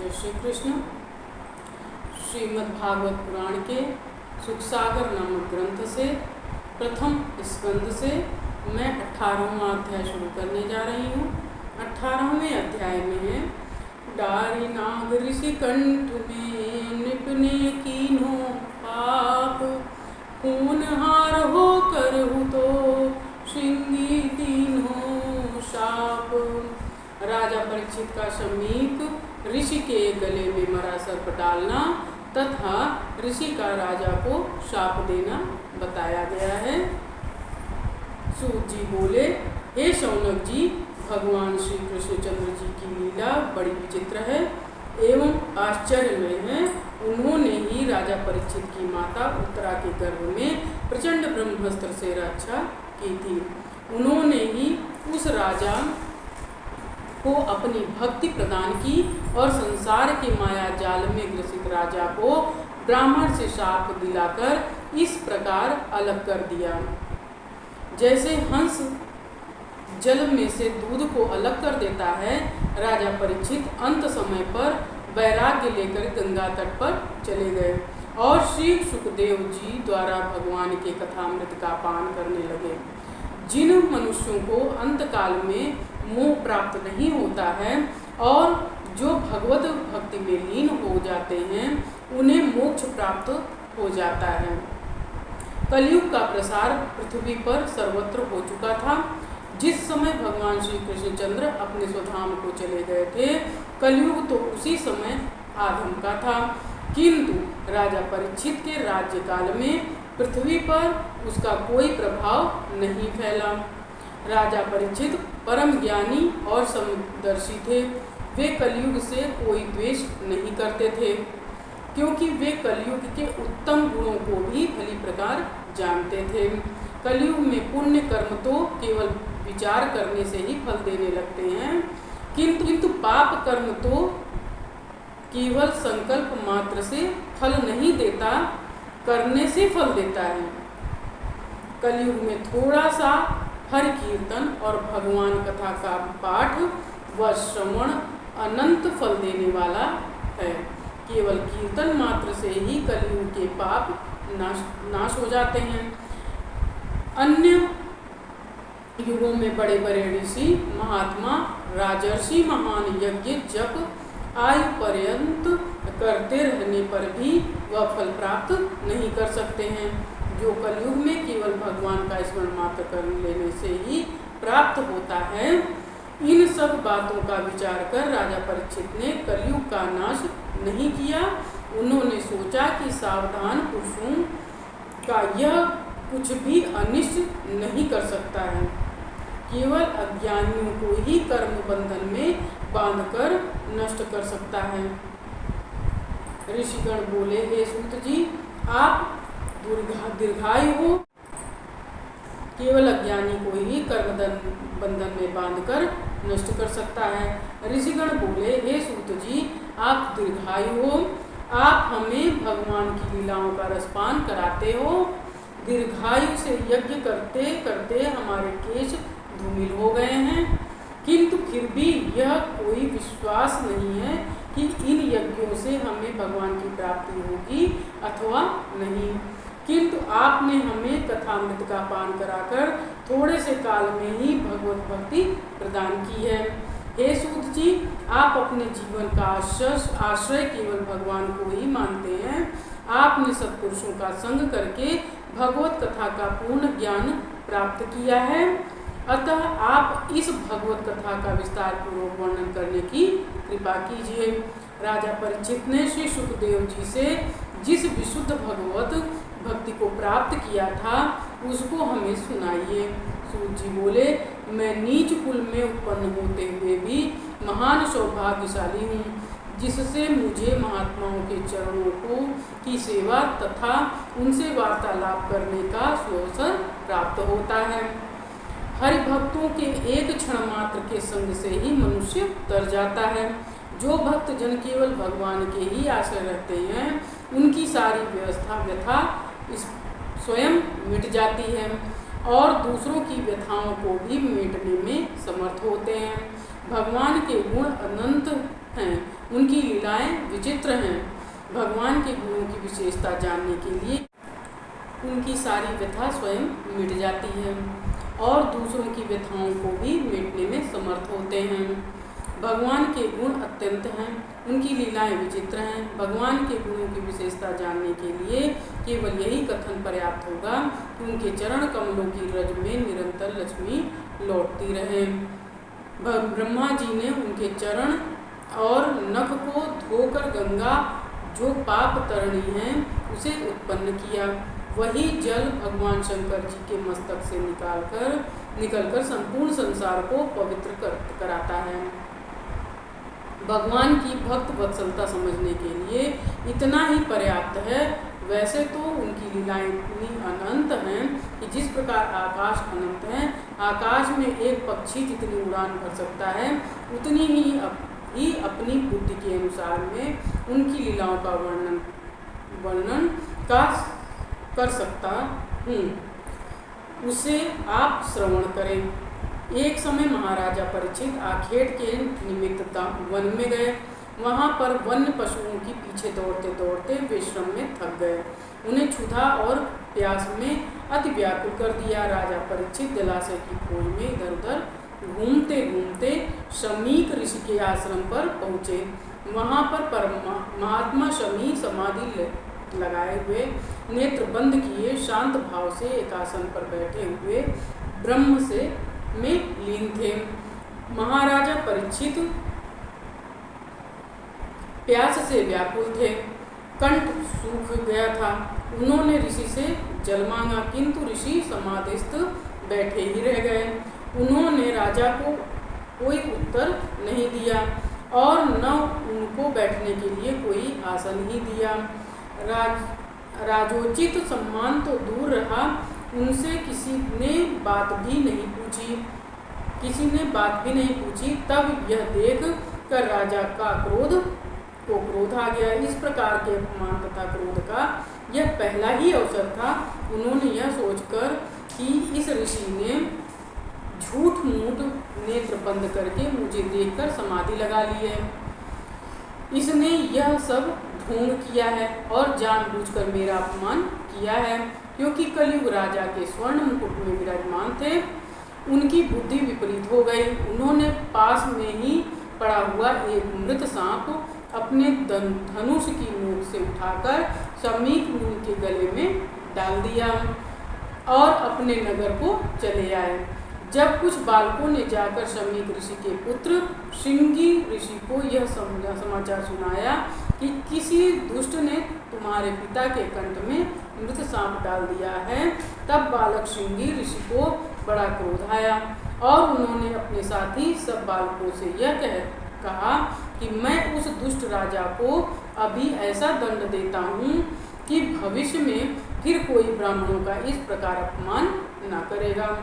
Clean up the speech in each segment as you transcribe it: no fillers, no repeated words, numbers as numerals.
जय श्री कृष्ण। श्रीमद् भागवत पुराण के सुखसागर नामक ग्रंथ से प्रथम स्कंद से मैं 18वां अध्याय शुरू करने जा रही हूँ। 18वें अध्याय में है डारी नाग ऋषि कंठ में निपने कीन्हो पाप, खून हार हो कर हु तो श्रृंगी तीन्हों शाप। राजा परीक्षित का समीप ऋषि के गले में मरा सर्प डालना तथा ऋषि का राजा को शाप देना बताया गया है। सूत जी बोले, हे शौनक जी, भगवान श्री कृष्णचंद्र जी की लीला बड़ी विचित्र है एवं आश्चर्यमय है। उन्होंने ही राजा परीक्षित की माता उत्तरा के गर्भ में प्रचंड ब्रह्मास्त्र से रक्षा की थी। उन्होंने ही उस राजा को अपनी भक्ति प्रदान की और संसार के माया जाल में ग्रसित राजा को ब्राह्मण से शाप दिलाकर इस प्रकार अलग कर दिया। जैसे हंस जल में से दूध को अलग कर देता है, राजा परीक्षित अंत समय पर वैराग्य लेकर गंगा तट पर चले गए और श्री सुखदेव जी द्वारा भगवान के कथामृत का पान करने लगे। जिन मनुष्यों को अंतकाल में मोह प्राप्त नहीं होता है और जो भगवत भक्ति में लीन हो जाते हैं, उन्हें मोक्ष प्राप्त हो जाता है। कलयुग का प्रसार पृथ्वी पर सर्वत्र हो चुका था। जिस समय भगवान श्री कृष्णचंद्र अपने स्वधाम को चले गए थे, कलयुग तो उसी समय आरंभ का था, किंतु राजा परीक्षित के राज्यकाल में पृथ्वी पर उसका कोई प्रभाव नहीं फैला। राजा परीक्षित परम ज्ञानी और समदर्शी थे। वे कलयुग से कोई द्वेष नहीं करते थे, क्योंकि वे कलयुग के उत्तम गुणों को भी भली प्रकार जानते थे। कलयुग में पुण्य कर्म तो केवल विचार करने से ही फल देने लगते हैं, किंतु पाप कर्म तो केवल संकल्प मात्र से फल नहीं देता, करने से फल देता है। कलयुग में थोड़ा सा हरि कीर्तन और भगवान कथा का पाठ व श्रवण अनंत फल देने वाला है। केवल कीर्तन मात्र से ही कलयुग के पाप नाश हो जाते हैं। अन्य युगों में बड़े बड़े ऋषि महात्मा राजर्षि महान यज्ञ जप आयु पर्यंत करते रहने पर भी वह फल प्राप्त नहीं कर सकते हैं, जो कलयुग में केवल भगवान का स्मरण मात्र कर लेने से ही प्राप्त होता है। इन सब बातों का विचार कर राजा परीक्षित ने कलयुग का नाश नहीं किया। उन्होंने सोचा कि सावधान पुरुषों का यह कुछ भी अनिष्ट नहीं कर सकता है, केवल अज्ञानियों को ही कर्म बंधन में बांधकर नष्ट कर सकता है। ऋषिगण बोले, हे सूत जी, आप दीर्घायु हो, केवल अज्ञानी को ही कर्म बंधन में बांधकर नष्ट कर सकता है। ऋषिगण बोले, हे सूत जी, आप दीर्घायु हो, आप हमें भगवान की लीलाओं का रसपान कराते हो। दीर्घायु से यज्ञ करते करते हमारे केश धूमिल हो गए हैं, किंतु फिर भी यह कोई विश्वास नहीं है कि इन यज्ञों से हमें भगवान की प्राप्ति होगी अथवा नहीं। किंतु आपने हमें कथामृत का पान कराकर थोड़े से काल में ही भगवत भक्ति प्रदान की है। हे सूत जी, आप अपने जीवन का आश्रय केवल भगवान को ही मानते हैं। आपने सत्पुरुषों का संग करके भगवत कथा का पूर्ण ज्ञान प्राप्त किया है, अतः आप इस भगवत कथा का विस्तार पूर्वक वर्णन करने की कृपा कीजिए। राजा परीक्षित ने श्री सुखदेव जी से जिस विशुद्ध भगवत भक्ति को प्राप्त किया था, उसको हमें सुनाइए। सूत जी बोले, मैं नीच कुल में उत्पन्न होते हुए भी महान सौभाग्यशाली हूँ, जिससे मुझे महात्माओं के चरणों की सेवा तथा उनसे वार्तालाप करने का अवसर प्राप्त होता है। हरि भक्तों के एक क्षण मात्र के संग से ही मनुष्य तर जाता है। जो भक्त जन केवल भगवान के ही आश्रय रहते हैं, उनकी सारी व्यथा स्वयं मिट जाती है और दूसरों की व्यथाओं को भी मिटने में समर्थ होते हैं। भगवान के गुण अनंत हैं, उनकी लीलाएं विचित्र हैं। भगवान के गुणों की विशेषता जानने के लिए उनकी सारी व्यथा स्वयं मिट जाती है और दूसरों की व्यथाओं को भी मिटने में समर्थ होते हैं। भगवान के गुण अत्यंत हैं, उनकी लीलाएं विचित्र हैं। भगवान के गुणों की विशेषता जानने के लिए केवल यही कथन पर्याप्त होगा कि उनके चरण कमलों की रज में निरंतर लक्ष्मी लौटती रहे। ब्रह्मा जी ने उनके चरण और नख को धोकर गंगा, जो पाप तरणी है, उसे उत्पन्न किया। वही जल भगवान शंकर जी के मस्तक से निकलकर संपूर्ण संसार को पवित्र कराता है। भगवान की भक्त वत्सलता समझने के लिए इतना ही पर्याप्त है। वैसे तो उनकी लीलाएं इतनी अनंत हैं कि जिस प्रकार आकाश अनंत है, आकाश में एक पक्षी जितनी उड़ान भर सकता है, उतनी ही अपनी बुद्धि के अनुसार में उनकी लीलाओं का वर्णन कर सकता हूँ। उसे आप श्रवण करें। एक समय महाराजा परीक्षित आखेट के निमित्त वन में गए। वहाँ पर वन्य पशुओं के पीछे दौड़ते दौड़ते वे श्रम में थक गए। उन्हें क्षुधा और प्यास में अति व्याकुल कर दिया। राजा परीक्षित जलाशय की खोज में इधर उधर घूमते घूमते शमीक ऋषि के आश्रम पर पहुँचे। वहाँ पर महात्मा शमी समाधि लगाए हुए, नेत्र बंद किए, शांत भाव से एक आसन पर बैठे हुए ब्रह्म में लीन थे। महाराजा परीक्षित प्यास से व्याकुल थे, कंठ सूख गया था। उन्होंने ऋषि से जल मांगा, किंतु ऋषि समाधिस्थ बैठे ही रह गए। उन्होंने राजा को कोई उत्तर नहीं दिया और न उनको बैठने के लिए कोई आसन ही दिया। राजोचित सम्मान तो दूर रहा, उनसे किसी ने बात भी नहीं पूछी। तब यह देख कर राजा का क्रोध आ गया। इस प्रकार के अपमान तथा क्रोध का यह पहला ही अवसर था। उन्होंने यह सोचकर कि इस ऋषि ने झूठ मूठ नेत्र बंद करके मुझे देखकर समाधि लगा ली है, इसने यह सब ढोंग किया है और जानबूझकर मेरा अपमान किया है। क्योंकि कलयुग राजा के स्वर्ण मुकुट में विराजमान थे, उनकी बुद्धि विपरीत हो गई। उन्होंने पास में ही पड़ा हुआ एक मृत सांप अपने धनुष की नोक से उठाकर शमीक मुनि के गले में डाल दिया और अपने नगर को चले आए। जब कुछ बालकों ने जाकर शमीक ऋषि के पुत्र श्रृंगी ऋषि को यह समाचार सुनाया कि किसी दुष्ट ने तुम्हारे पिता के कंठ में मृत सांप डाल दिया है, तब बालक श्रृंगी ऋषि को बड़ा क्रोध आया और उन्होंने अपने साथी सब बालकों से यह कहा कि मैं उस दुष्ट राजा को अभी ऐसा दंड देता हूँ कि भविष्य में फिर कोई ब्राह्मणों का इस प्रकार अपमान न करेगा।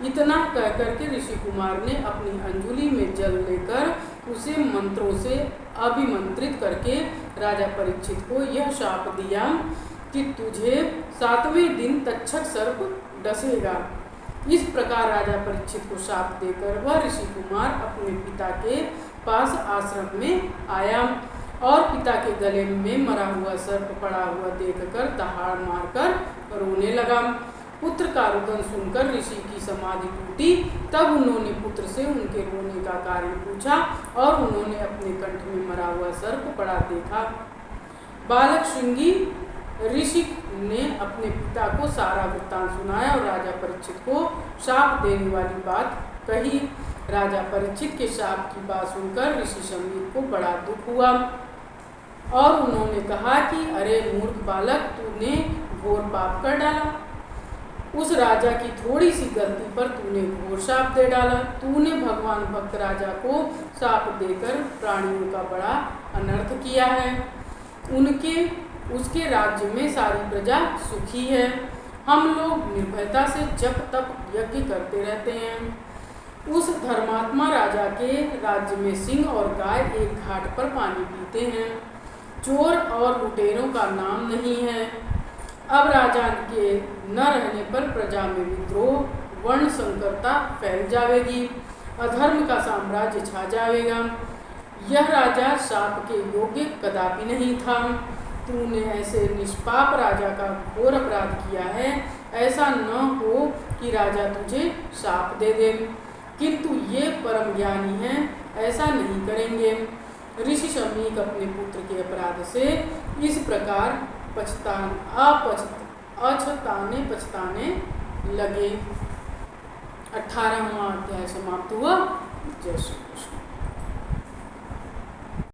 इतना कहकर के ऋषि कुमार ने अपनी अंजुलि में जल लेकर उसे मंत्रों से अभिमंत्रित करके राजा परीक्षित को यह शाप दिया कि तुझे 7वें दिन तक्षक सर्प डसेगा। इस प्रकार राजा परीक्षित को शाप देकर वह ऋषि कुमार अपने पिता के पास आश्रम में आया और पिता के गले में मरा हुआ सर्प पड़ा हुआ देखकर दहाड़ मारकर रोने लगा। पुत्र का रुदन सुनकर ऋषि की समाधि टूटी। तब उन्होंने पुत्र से उनके रोने का कारण पूछा और उन्होंने अपने कंठ में मरा हुआ सर्प पड़ा देखा। बालक श्रृंगी ऋषि ने अपने पिता को सारा वृत्तांत सुनाया और राजा परीक्षित को शाप देने वाली बात कही। राजा परीक्षित के शाप की बात सुनकर ऋषि शमीक को बड़ा दुख हुआ और उन्होंने कहा कि अरे मूर्ख बालक, तूने घोर पाप कर डाला। उस राजा की थोड़ी सी गलती पर तूने घोर शाप दे डाला। तूने भगवान भक्त राजा को शाप देकर प्राणियों का बड़ा अनर्थ किया है। उसके राज्य में सारी प्रजा सुखी है। हम लोग निर्भयता से जप तप यज्ञ करते रहते हैं। उस धर्मात्मा राजा के राज्य में सिंह और गाय एक घाट पर पानी पीते हैं। चोर और लुटेरों का नाम नहीं है। अब राजा के न रहने पर प्रजा में विद्रोह, वर्ण संकरता फैल जाएगी, अधर्म का साम्राज्य छा जाएगा। यह राजा शाप के योग्य कदापि नहीं था। तूने ऐसे निष्पाप राजा का घोर अपराध किया है। ऐसा न हो कि राजा तुझे शाप दे दे, किंतु ये परम ज्ञानी हैं, ऐसा नहीं करेंगे। ऋषि शमीक अपने पुत्र के अपराध से इस प्रकार पछताने लगे। 18वां अध्याय समाप्त हुआ। जय श्री कृष्ण।